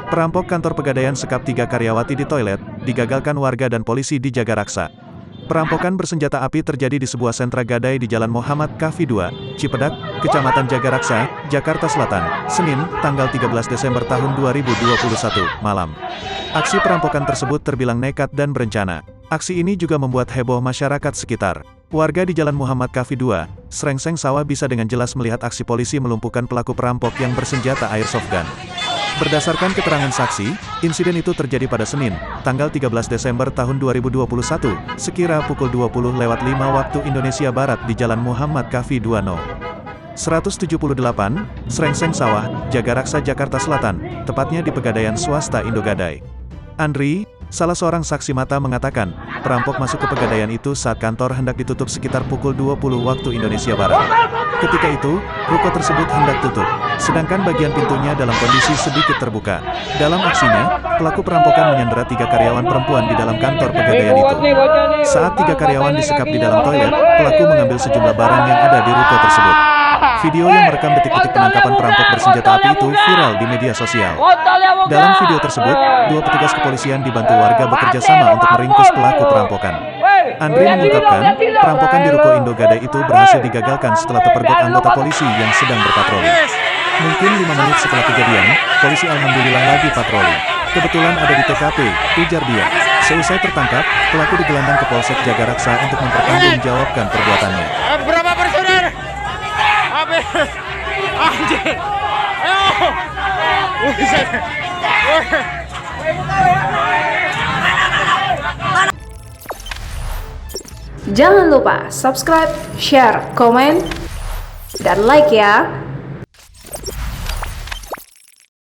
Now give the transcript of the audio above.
Perampok kantor Pegadaian sekap 3 karyawati di toilet, digagalkan warga dan polisi di Jagaraksa. Perampokan bersenjata api terjadi di sebuah sentra gadai di Jalan Muhammad Kahfi 2, Cipedak, Kecamatan Jagaraksa, Jakarta Selatan, Senin, tanggal 13 Desember tahun 2021, malam. Aksi perampokan tersebut terbilang nekat dan berencana. Aksi ini juga membuat heboh masyarakat sekitar. Warga di Jalan Muhammad Kahfi 2, Srengseng Sawah bisa dengan jelas melihat aksi polisi melumpuhkan pelaku perampok yang bersenjata airsoft gun. Berdasarkan keterangan saksi, insiden itu terjadi pada Senin, tanggal 13 Desember tahun 2021, sekira pukul 20.05 waktu Indonesia Barat di Jalan Muhammad Kahfi 2 No. 178, Srengseng Sawah, Jagaraksa, Jakarta Selatan, tepatnya di Pegadaian Swasta Indogadai. Andri, salah seorang saksi mata mengatakan, perampok masuk ke Pegadaian itu saat kantor hendak ditutup sekitar pukul 20 waktu Indonesia Barat. Ketika itu, ruko tersebut hendak tutup, sedangkan bagian pintunya dalam kondisi sedikit terbuka. Dalam aksinya, pelaku perampokan menyandera 3 karyawan perempuan di dalam kantor Pegadaian itu. Saat 3 karyawan disekap di dalam toilet, pelaku mengambil sejumlah barang yang ada di ruko tersebut. Video yang merekam detik-detik penangkapan perampok bersenjata api itu viral di media sosial. Dalam video tersebut, 2 petugas kepolisian dibantu warga bekerja sama untuk meringkus pelaku perampokan. Andri mengungkapkan, perampokan di ruko Indogadai itu berhasil digagalkan setelah terpergok anggota polisi yang sedang berpatroli. Mungkin 5 menit setelah kejadian, polisi alhamdulillah lagi patroli. Kebetulan ada di TKP, ujar dia. Seusai tertangkap, pelaku digelandang ke Polsek Jagaraksa untuk mempertanggungjawabkan perbuatannya. Berapa personel? Anjir. Ayo. Jangan lupa subscribe, share, komen, dan like ya.